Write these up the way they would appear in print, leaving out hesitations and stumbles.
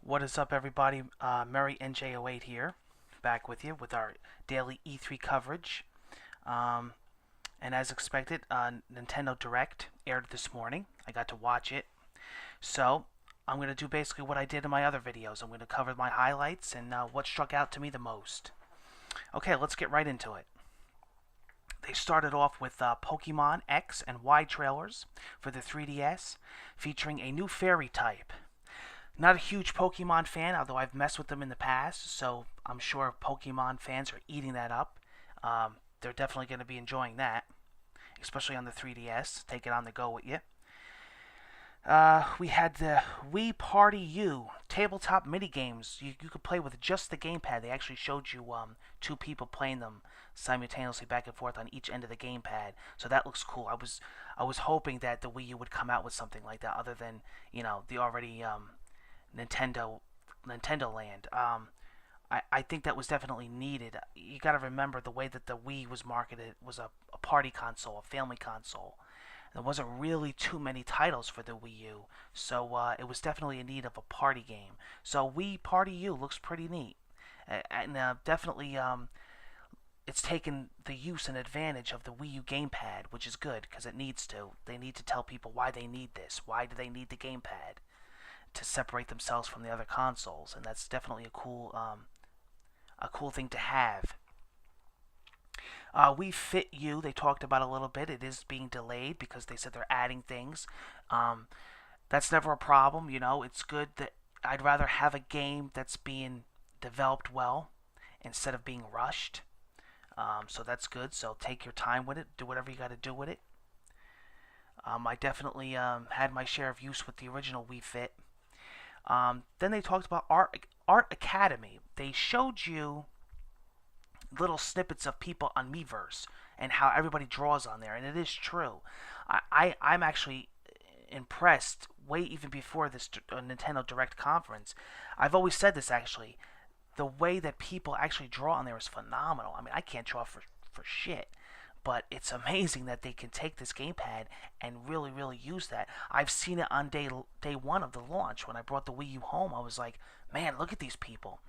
What is up, everybody? Murray NJ08 here, back with you with our daily E3 coverage. Um, and as expected, Nintendo Direct aired this morning. I got to watch it. So, I'm going to do basically what I did in my other videos. I'm going to cover my highlights and what struck out to me the most. Okay, let's get right into it. They started off with Pokemon X and Y trailers for the 3DS, featuring a new fairy type. Not a huge Pokemon fan, although I've messed with them in the past, so I'm sure Pokemon fans are eating that up. They're definitely going to be enjoying that, especially on the 3DS. Take it on the go with you. We had the Wii Party U tabletop mini games. You could play with just the gamepad. They actually showed you two people playing them simultaneously back and forth on each end of the gamepad. So that looks cool. I was hoping that the Wii U would come out with something like that, other than the already Nintendo Nintendo Land. I think that was definitely needed. You got to remember the way that the Wii was marketed was a party console, a family console. There wasn't really too many titles for the Wii U, so it was definitely in need of a party game. So Wii Party U looks pretty neat, and definitely it's taken the use and advantage of the Wii U gamepad, which is good because it needs to. They need to tell people why they need this. Why do they need the gamepad? To separate themselves from the other consoles, and that's definitely a cool thing to have. We Fit You, they talked about a little bit. It is being delayed because they said they're adding things. Um, that's never a problem, It's good that I'd rather have a game that's being developed well instead of being rushed. So that's good. So take your time with it. Do whatever you got to do with it. I definitely had my share of use with the original Wii Fit. Then they talked about Art Academy. They showed you little snippets of people on Miiverse and how everybody draws on there, and it is true. I'm actually impressed way even before this Nintendo Direct conference. I've always said this actually. The way that people actually draw on there is phenomenal. I mean, I can't draw for shit. But it's amazing that they can take this gamepad and really use that. I've seen it on day one of the launch. When I brought the Wii U home, I was like, man, look at these people.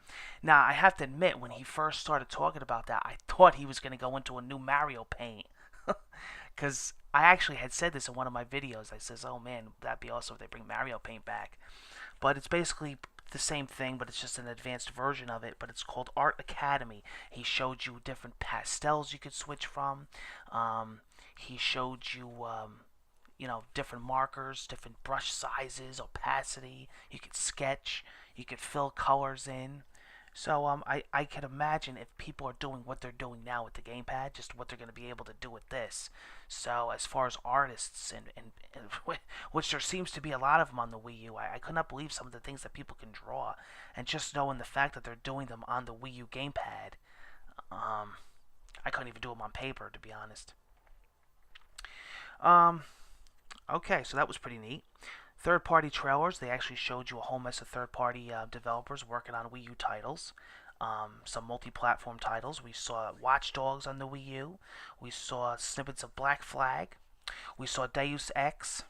Now, I have to admit, when he first started talking about that, I thought he was going to go into a new Mario Paint. Because I actually had said this in one of my videos. I says, oh man, that'd be awesome if they bring Mario Paint back. But it's basically the same thing, but it's just an advanced version of it. But it's called Art Academy. He showed you different pastels you could switch from. He showed you, different markers, different brush sizes, opacity. You could sketch. You could fill colors in. So I can imagine if people are doing what they're doing now with the gamepad, just what they're going to be able to do with this. So as far as artists, and which there seems to be a lot of them on the Wii U, I could not believe some of the things that people can draw. And just knowing the fact that they're doing them on the Wii U gamepad, I couldn't even do them on paper, to be honest. Um, okay, so that was pretty neat. Third-party trailers, they actually showed you a whole mess of third-party developers working on Wii U titles. Some multi-platform titles. We saw Watch Dogs on the Wii U. We saw snippets of Black Flag. We saw Deus Ex.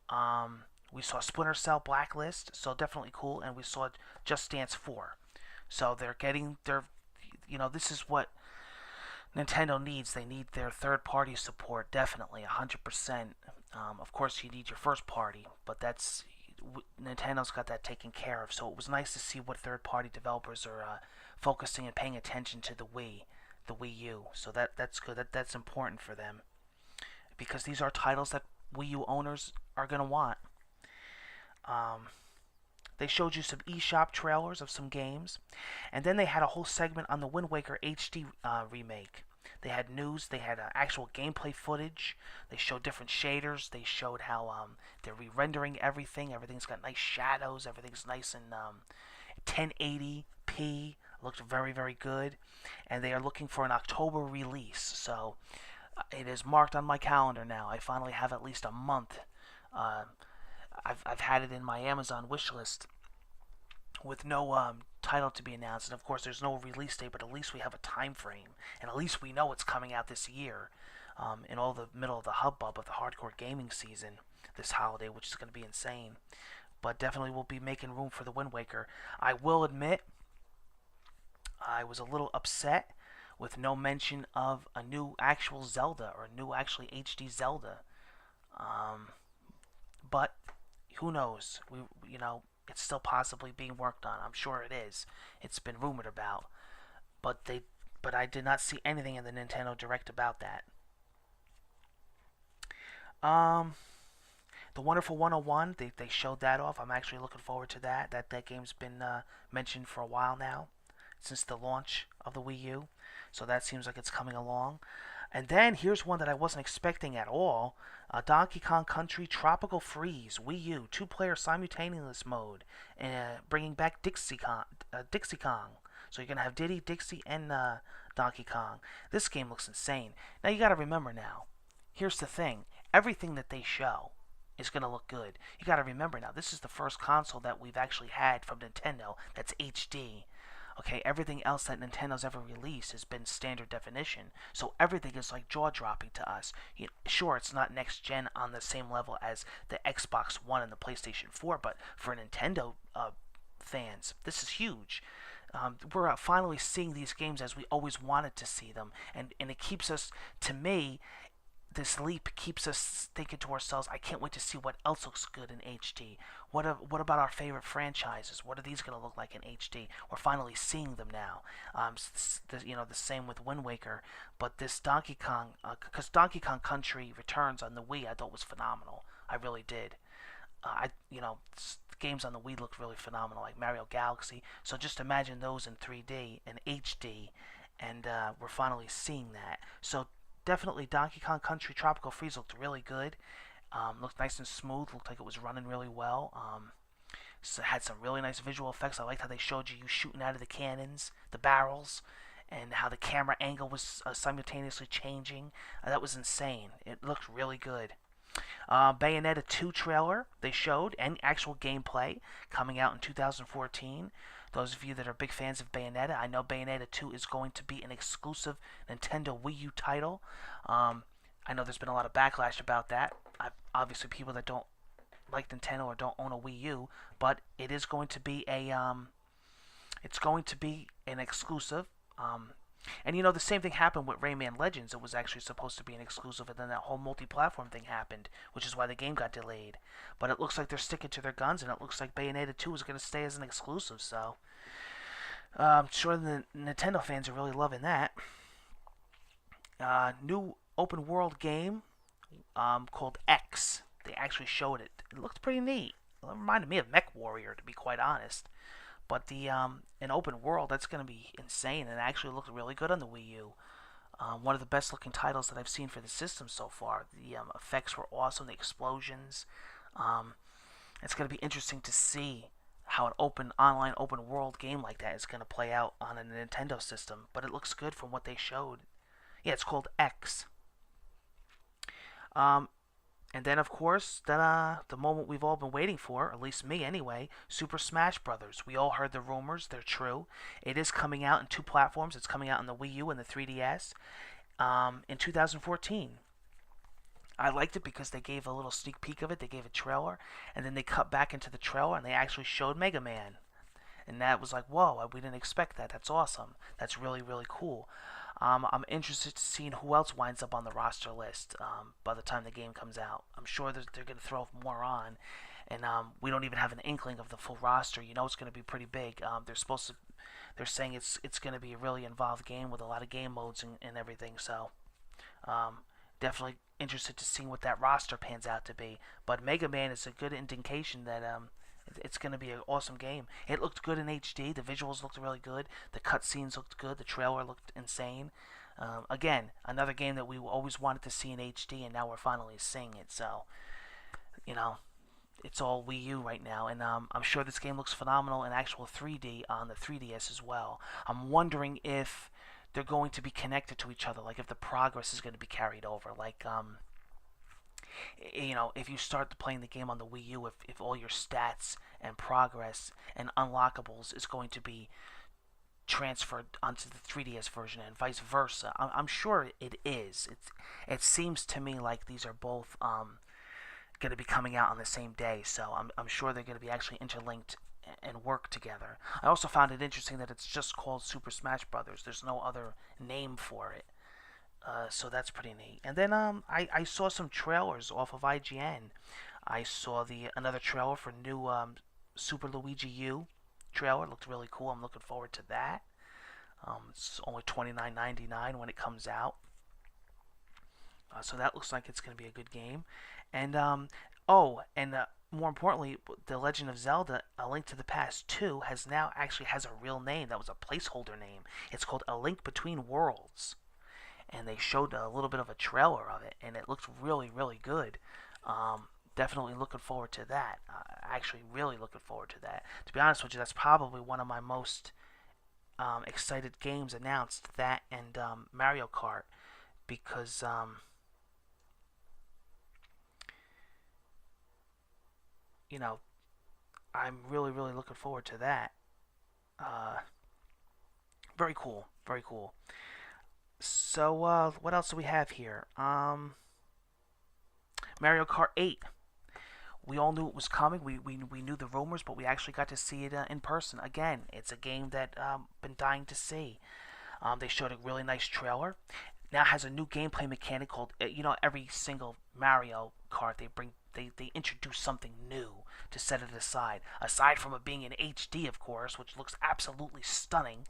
We saw Splinter Cell Blacklist. So definitely cool. And we saw Just Dance 4. So this is what Nintendo needs. They need their third-party support, definitely, 100%. Of course, you need your first party, but Nintendo's got that taken care of. So it was nice to see what third-party developers are focusing and paying attention to the Wii U. So that's good. That's important for them because these are titles that Wii U owners are gonna want. They showed you some eShop trailers of some games, and then they had a whole segment on the Wind Waker HD remake. They had news, they had actual gameplay footage, they showed different shaders, they showed how they're re-rendering everything, everything's got nice shadows, everything's nice in 1080p, looked very good, and they are looking for an October release, so it is marked on my calendar now. I finally have at least a month. I've had it in my Amazon wish list with no title to be announced, and of course there's no release date, but at least we have a time frame, and at least we know it's coming out this year, in all the middle of the hubbub of the hardcore gaming season this holiday, which is going to be insane. but definitely will be making room for the Wind Waker. I will admit, I was a little upset with no mention of a new actual Zelda or new actually HD Zelda. Um, but who knows? It's still possibly being worked on. I'm sure it is. It's been rumored about, but I did not see anything in the Nintendo Direct about that. Um, the Wonderful 101, they showed that off. I'm actually looking forward to that. That game's been mentioned for a while now, since the launch of the Wii U. So that seems like it's coming along. And then here's one that I wasn't expecting at all: Donkey Kong Country Tropical Freeze Wii U two-player simultaneous mode, bringing back Dixie Kong. So you're gonna have Diddy, Dixie, and Donkey Kong. This game looks insane. Now you gotta remember now. Here's the thing: everything that they show is gonna look good. You gotta remember now. This is the first console that we've actually had from Nintendo that's HD. Okay, everything else that Nintendo's ever released has been standard definition, so everything is like jaw dropping to us. Sure, it's not next gen on the same level as the Xbox One and the PlayStation 4, but for Nintendo fans, this is huge. We're finally seeing these games as we always wanted to see them, and it keeps us, to me, this leap keeps us thinking to ourselves, I can't wait to see what else looks good in HD. What about our favorite franchises? What are these going to look like in HD? We're finally seeing them now. The same with Wind Waker, but this Donkey Kong, because Donkey Kong Country Returns on the Wii, I thought was phenomenal. I really did. Games on the Wii looked really phenomenal, like Mario Galaxy. So just imagine those in 3D and HD, and we're finally seeing that. So definitely Donkey Kong Country Tropical Freeze looked really good. Looked nice and smooth. Looked like it was running really well. So it had some really nice visual effects. I liked how they showed you shooting out of the cannons, the barrels, and how the camera angle was simultaneously changing. That was insane. It looked really good. Bayonetta 2 trailer they showed, and actual gameplay coming out in 2014. Those of you that are big fans of Bayonetta, I know Bayonetta 2 is going to be an exclusive Nintendo Wii U title. I know there's been a lot of backlash about that. Obviously, people that don't like Nintendo or don't own a Wii U, but it is going to be it's going to be an exclusive. And the same thing happened with Rayman Legends. It was actually supposed to be an exclusive, and then that whole multi-platform thing happened, which is why the game got delayed. But it looks like they're sticking to their guns, and it looks like Bayonetta 2 is going to stay as an exclusive. So I'm sure the Nintendo fans are really loving that. New open world game called X. They actually showed it. It looked pretty neat. It reminded me of Mech Warrior, to be quite honest. But the an open world, that's going to be insane, and it actually looked really good on the Wii U. One of the best looking titles that I've seen for the system so far. The effects were awesome, the explosions. It's going to be interesting to see how an online open world game like that is going to play out on a Nintendo system. But it looks good from what they showed. Yeah, it's called X. Um, and then, of course, the moment we've all been waiting for, at least me anyway, Super Smash Brothers. We all heard the rumors; they're true. It is coming out in two platforms. It's coming out on the Wii U and the 3DS in 2014. I liked it because they gave a little sneak peek of it. They gave a trailer, and then they cut back into the trailer, and they actually showed Mega Man. And that was like, whoa, we didn't expect that. That's awesome. That's really, really cool. I'm interested to see who else winds up on the roster list by the time the game comes out. I'm sure they're going to throw more on, and we don't even have an inkling of the full roster. It's going to be pretty big. They're saying it's going to be a really involved game with a lot of game modes and everything. So definitely interested to see what that roster pans out to be. But Mega Man is a good indication that it's going to be an awesome game. It looked good in HD. The visuals looked really good. The cutscenes looked good. The trailer looked insane. Again, another game that we always wanted to see in HD, and now we're finally seeing it. So, it's all Wii U right now, and I'm sure this game looks phenomenal in actual 3D on the 3DS as well. I'm wondering if they're going to be connected to each other, like if the progress is going to be carried over, like if you start playing the game on the Wii U, if all your stats and progress and unlockables is going to be transferred onto the 3DS version and vice versa. I'm sure it is. It seems to me like these are both going to be coming out on the same day, so I'm sure they're going to be actually interlinked and work together. I also found it interesting that it's just called Super Smash Brothers. There's no other name for it. So that's pretty neat. And then I saw some trailers off of IGN. I saw the another trailer for new Super Luigi U trailer. It looked really cool. I'm looking forward to that. It's only $29.99 when it comes out. So that looks like it's going to be a good game. And more importantly, The Legend of Zelda: A Link to the Past 2 has a real name. That was a placeholder name. It's called A Link Between Worlds, and they showed a little bit of a trailer of it, and it looked really, really good. Definitely looking forward to that. Actually, really looking forward to that. To be honest with you, that's probably one of my most excited games announced. That and Mario Kart, because you know, I'm really, really looking forward to that. Uh, Very cool, very cool. So, what else do we have here? Mario Kart 8. We all knew it was coming. We knew the rumors, but we actually got to see it in person. Again, it's a game that been dying to see. They showed a really nice trailer. Now it has a new gameplay mechanic called, every single Mario Kart they introduce something new to set it aside. Aside from it being in HD, of course, which looks absolutely stunning,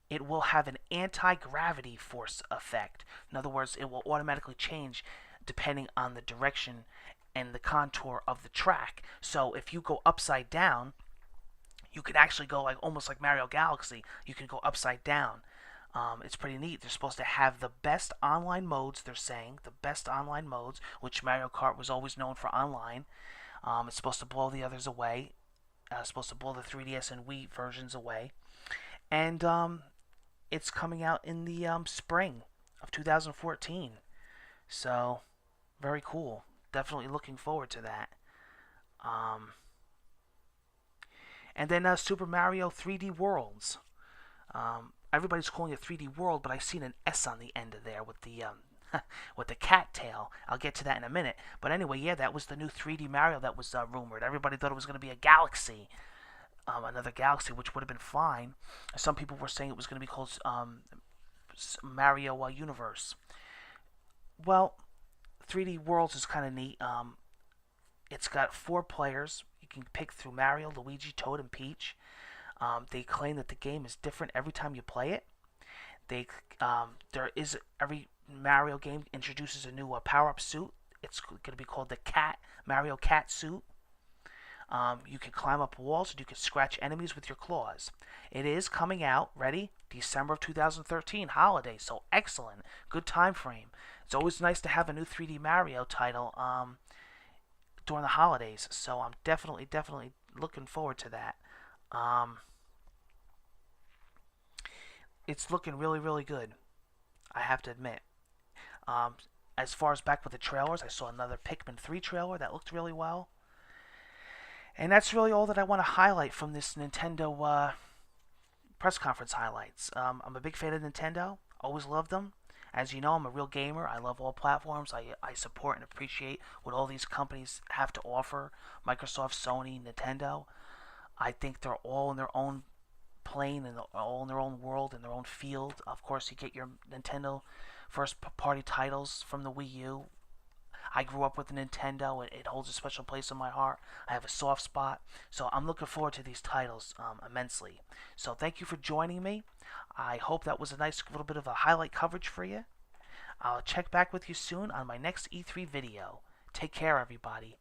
it will have an anti-gravity force effect. In other words, it will automatically change depending on the direction and the contour of the track. So if you go upside down, you could actually go like almost like Mario Galaxy. You can go upside down. It's pretty neat. They're supposed to have the best online modes, they're saying. The best online modes, which Mario Kart was always known for online. It's supposed to blow the others away. It's supposed to blow the 3DS and Wii versions away. And it's coming out in the spring of 2014. So, very cool. Definitely looking forward to that. Um, and then Super Mario 3D Worlds. Everybody's calling it 3D World, but I've seen an S on the end of there with the with the cat tail. I'll get to that in a minute. But anyway, yeah, that was the new 3D Mario that was rumored. Everybody thought it was going to be a galaxy, another galaxy, which would have been fine. Some people were saying it was going to be called Mario Universe. Well, 3D Worlds is kind of neat. It's got 4 players. You can pick through Mario, Luigi, Toad, and Peach. They claim that the game is different every time you play it. Every Mario game introduces a new power-up suit. It's going to be called the Mario Cat suit. You can climb up walls and you can scratch enemies with your claws. It is coming out, ready, December of 2013, holiday, so excellent. Good time frame. It's always nice to have a new 3D Mario title during the holidays, so I'm definitely looking forward to that. It's looking really, really good, I have to admit. As far as back with the trailers, I saw another Pikmin 3 trailer that looked really well. And that's really all that I want to highlight from this Nintendo press conference highlights. I'm a big fan of Nintendo. Always loved them. As you know, I'm a real gamer. I love all platforms. I support and appreciate what all these companies have to offer. Microsoft, Sony, Nintendo. I think they're all in their own plane and all in their own world, in their own field. Of course, you get your Nintendo first-party titles from the Wii U. I grew up with Nintendo. It holds a special place in my heart. I have a soft spot. So I'm looking forward to these titles immensely. So thank you for joining me. I hope that was a nice little bit of a highlight coverage for you. I'll check back with you soon on my next E3 video. Take care, everybody.